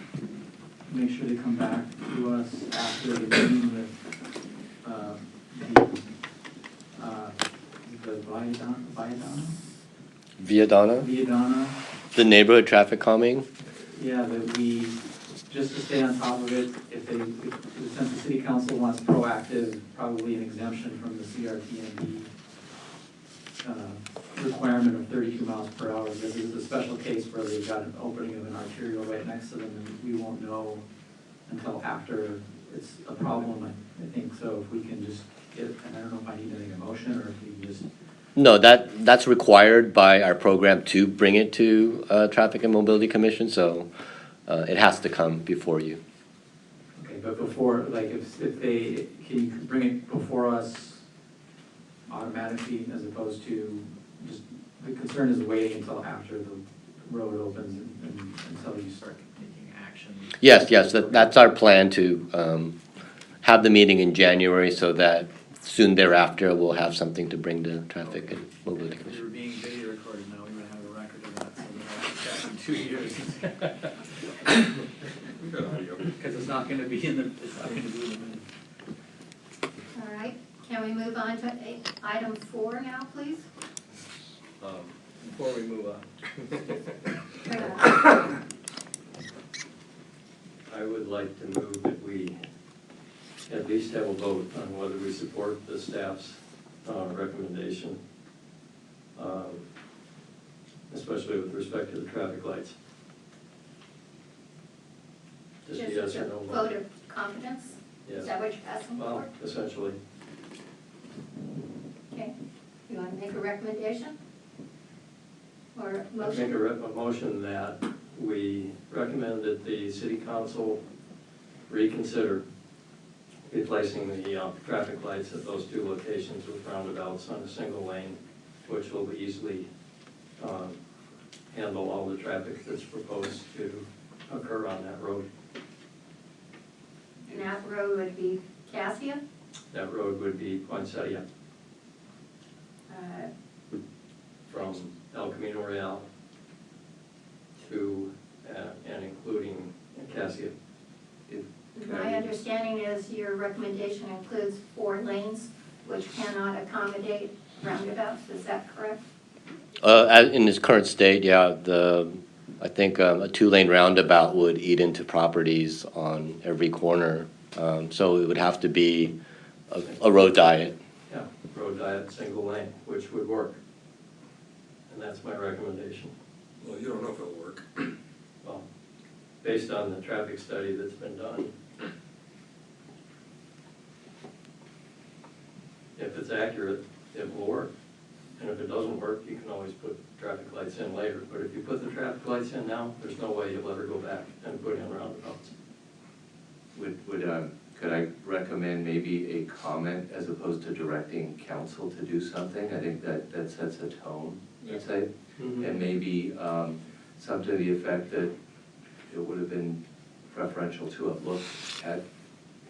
make sure they come back to us after the meeting with the Viadana, Viadana? the traffic calming. Yeah, that we, just to stay on top of it, since the city council wants proactive, probably an exemption from the CRT&D requirement of 32 miles per hour. This is a special case where they've got an opening of an arterial right next to them, and we won't know until after it's a problem, I think. So if we can just get, and I don't know if I need to make a motion, or if we can just... No, that's required by our program to bring it to Traffic and Mobility Commission, so it has to come before you. Okay, but before, like, if they, can you bring it before us automatically, as opposed to just, the concern is waiting until after the road opens and until you start taking action? Yes, that's our plan to have the meeting in January so that soon thereafter we'll have something to bring to Traffic and Mobility If Commission. we're being video recorded now, we might have a record of that, so that I can check in 2 years. Because it's not gonna be in the minute. All right, can we move on to item 4 now, please? Before we move on, I would like to move that we at least have a vote on whether we support the staff's recommendation, especially with respect to the traffic lights. Just a yes or no vote vote. of confidence? Yes. Is that what you're asking Well, for? essentially. Okay, you want to make a recommendation? Or a I'd motion? make a motion that we recommend that the city council reconsider replacing the traffic lights at those 2 locations with roundabouts on a single lane, which will easily handle all the traffic that's proposed to occur on that road. And that road would be Cassia? That road would be Poinsettia from El Camino Real to and including Cassia. My understanding is your recommendation includes 4 lanes, which cannot accommodate roundabouts, is that correct? In its current state, yeah, I think a 2-lane roundabout would eat into properties on every corner. So it would have to be a road diet. Yeah, road diet, single lane, which would work. And that's my recommendation. Well, you don't know if it'll work. Well, based on the traffic study that's been done, if it's accurate, it will work. And if it doesn't work, you can always put traffic lights in later. But if you put the traffic lights in now, there's no way you'll ever go back and put in roundabouts. Could I recommend maybe a comment as opposed to directing council to do something? I think that sets a tone, let's say. And maybe something to the effect that it would have been preferential to have looked at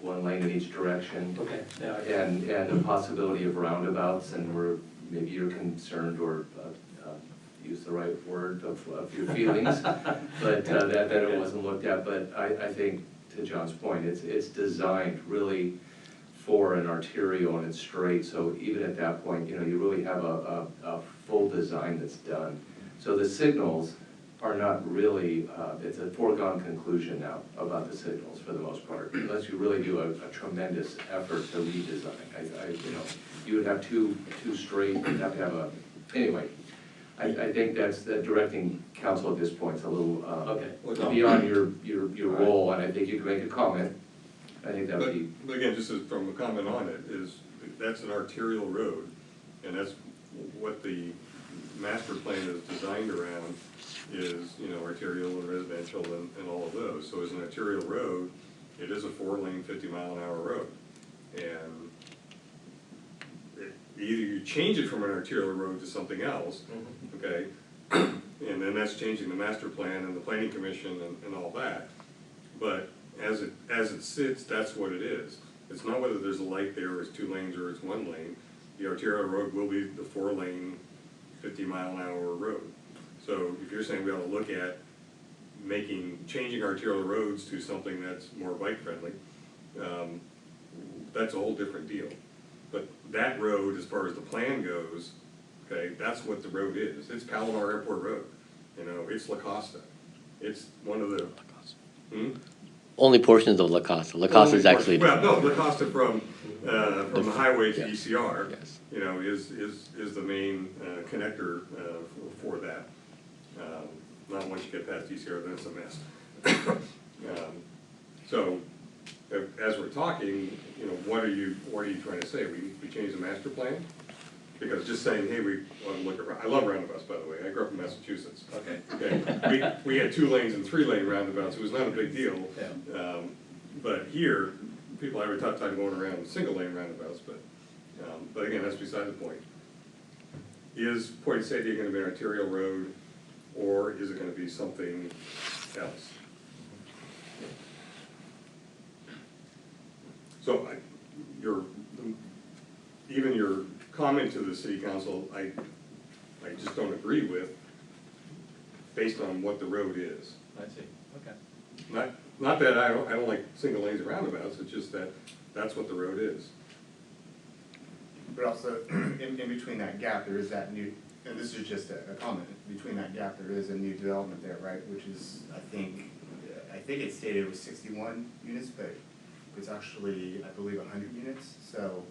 1 lane in each direction. Okay. And the possibility of roundabouts, and maybe you're concerned or use the right word of your feelings, but that it wasn't looked at. But I think, to John's point, it's designed really for an arterial and it's straight. So even at that point, you really have a full design that's done. So the signals are not really, it's a foregone conclusion now about the signals for the most part, unless you really do a tremendous effort to redesign. You would have two straight, you'd have to have a, anyway. I think that's, that directing council at this point is a little, Okay. beyond your role, and I think you can make a comment. I think that would be. But again, just as from a comment on it, is that's an arterial road, and that's what the master plan is designed around, is, you know, arterial and residential and all of those. So as an arterial road, it is a 4-lane, 50-mile-an-hour road. And either you change it from an arterial road to something else, okay, and then that's changing the master plan and the planning commission and all that. But as it sits, that's what it is. It's not whether there's a light there, or it's 2 lanes, or it's 1 lane. The arterial road will be the 4-lane, 50-mile-an-hour road. So if you're saying we ought to look at changing arterial roads to something that's more bike-friendly, that's a whole different deal. But that road, as far as the plan goes, okay, that's what the road is. It's Palomar Airport Road. You know, it's La Costa. It's one of the. Only portions of La Costa. La Costa is actually. Well, no, La Costa from the highway to ECR, Yes. you know, is the main connector for that. Not once you get past ECR, then it's a mess. So, as we're talking, you know, what are you trying to say? We change the master plan? Because just saying, hey, we want to look around. I love roundabouts, by the way. I grew up in Massachusetts. Okay. We had 2 lanes and 3-lane roundabouts. It was not a big deal. Yeah. But here, people have a tough time going around 1-lane roundabouts. But again, that's beside the point. Is Poinsettia going to be an arterial road, or is it going to be something else? So, even your comment to the city council, I just don't agree with, based on what the road is. I see, okay. Not that I don't like 1 lanes and roundabouts, it's just that that's what the road is. But also, in between that gap, there is that new, and this is just a comment, between that gap, there is a new development there, right? Which is, I think it stated it was 61 units, but it's actually, I believe, 100 units. So,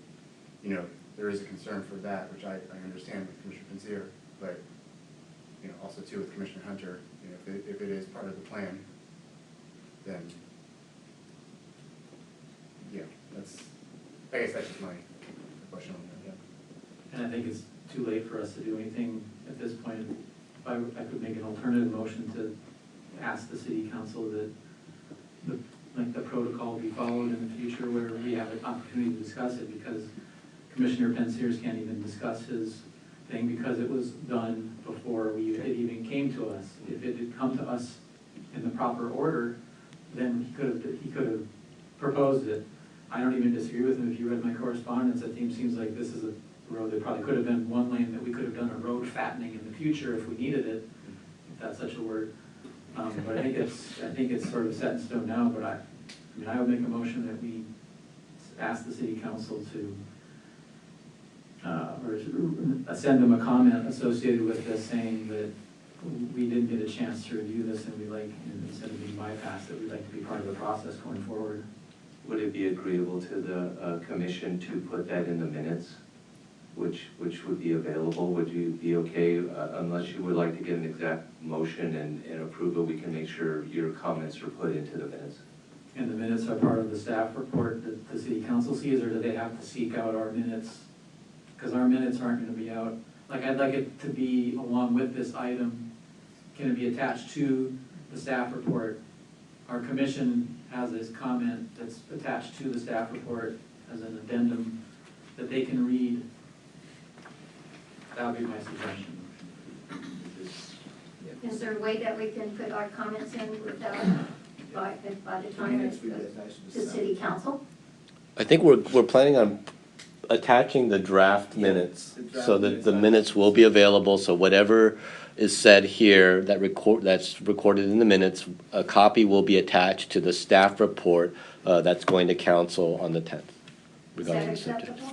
you know, there is a concern for that, which I understand with Commissioner Pansier, but, you know, also too with Commissioner Hunter, you know, if it is part of the plan, then, yeah, I guess that's just my question on that, yeah. And I think it's too late for us to do anything at this point. I could make an alternative motion to ask the city council that the protocol be followed in the future where we have an opportunity to discuss it, because Commissioner Pensiers can't even discuss his thing because it was done before it even came to us. If it had come to us in the proper order, then he could have proposed it. I don't even disagree with him. If you read my correspondence, it seems like this is a road that probably could have been 1 lane, that we could have done a road fattening in the future if we needed it, if that's such a word. But I think it's sort of set in stone now. But I would make a motion that we ask the city council to, or send them a comment associated with this saying that we didn't get a chance to review this, and instead of being bypassed, that we'd like to be part of the process going forward. Would it be agreeable to the commission to put that in the minutes, which would be available? Would you be okay, unless you would like to get an exact motion and approve it, we can make sure your comments are put into the minutes? And the minutes are part of the staff report that the city council sees, or do they have to seek out our minutes? Because our minutes aren't going to be out. Like, I'd like it to be along with this item. Can it be attached to the staff report? Our commission has this comment that's attached to the staff report as an addendum that they can read. That would be my suggestion. Is there a way that we can put our comments in without, by the time it goes to city council? I think we're planning on attaching the draft minutes so that the minutes will be available. So whatever is said here that's recorded in the minutes, a copy will be attached to the staff report that's going to council on the 10th Is regarding that the subject. acceptable?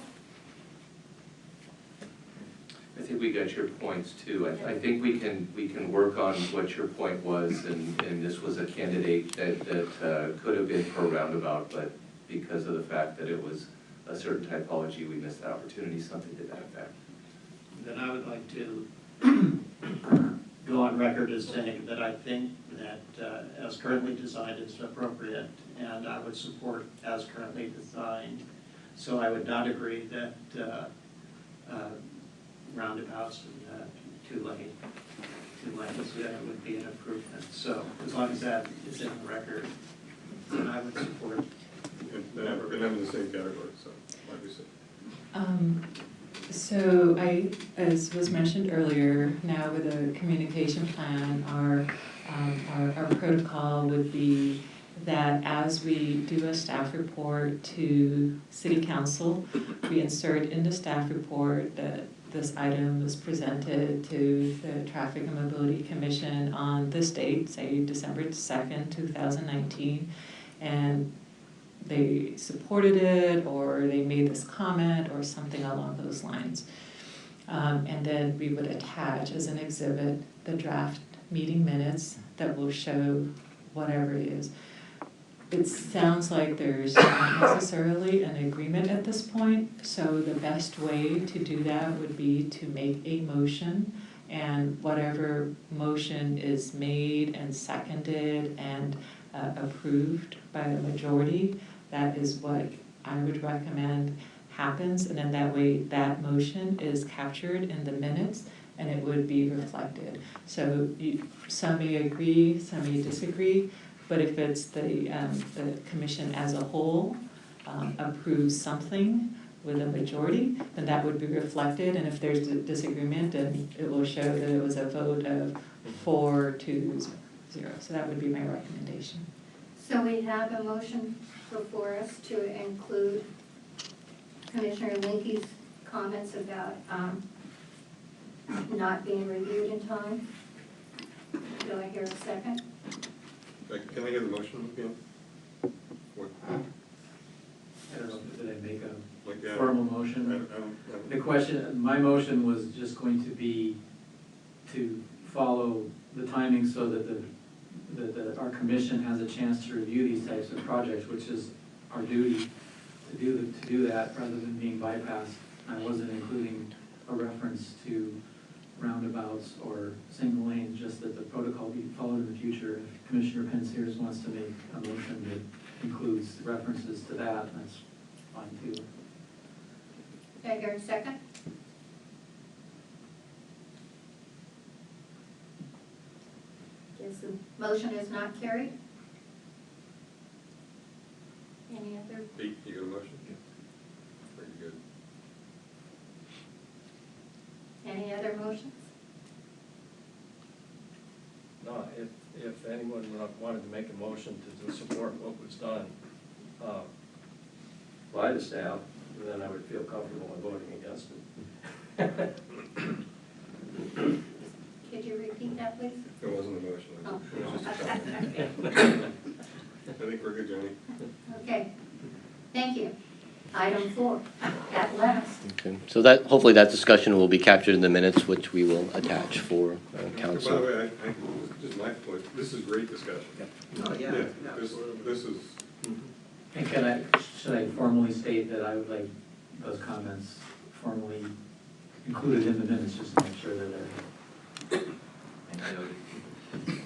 I think we got your points too. I think we can work on what your point was, and this was a candidate that could have been for a roundabout, but because of the fact that it was a certain typology, we missed the opportunity, something to that effect. Then I would like to go on record as saying that I think that as currently designed is appropriate, and I would support as currently designed. So I would not agree that roundabouts and two lanes would be an improvement. So as long as that is in the record, then I would support. And them in the same category, so, like we said. So as was mentioned earlier, now with a communication plan, our protocol would be that as we do a staff report to City Council, we insert in the staff report that this item was presented to the Traffic and Mobility Commission on this date, say December 2nd, 2019, and they supported it, or they made this comment, or something along those lines. And then we would attach as an exhibit the draft meeting minutes that will show whatever it is. It sounds like there's not necessarily an agreement at this point, so the best way to do that would be to make a motion, and whatever motion is made and seconded and approved by a majority, that is what I would recommend happens, and then that way that motion is captured in the minutes and it would be reflected. So some may agree, some may disagree, but if it's the commission as a whole approves something with a majority, then that would be reflected, and if there's a disagreement, then it will show that it was a vote of 4-0. So that would be my recommendation. So we have a motion before us to include Commissioner Linke's comments about not being reviewed in time. Do I hear a second? Can I hear the motion again? What, I don't know, did I make a like that? formal motion? The question, my motion was just going to be to follow the timing so that our commission has a chance to review these types of projects, which is our duty to do that rather than being bypassed. I wasn't including a reference to roundabouts or single lanes, just that the protocol be followed in the future. If Commissioner Penseers wants to make a motion that includes references to that, that's fine too. Do I hear a second? Guess the motion is not carried. Any other? Pete, you got a motion? Very good. Any other motions? No, if anyone wanted to make a motion to support what was done by the staff, then I would feel comfortable in voting against it. Could you repeat that, please? It wasn't a motion, Oh. it was just a comment. I think we're good, Johnny. Okay, thank you. Item 4, at last. Okay, so that, hopefully that discussion will be captured in the minutes, which we will attach for council. By the way, just my point, this is great discussion. Oh, yeah, This is, And should I formally state that I would like those comments formally included in the minutes, just to make sure that they're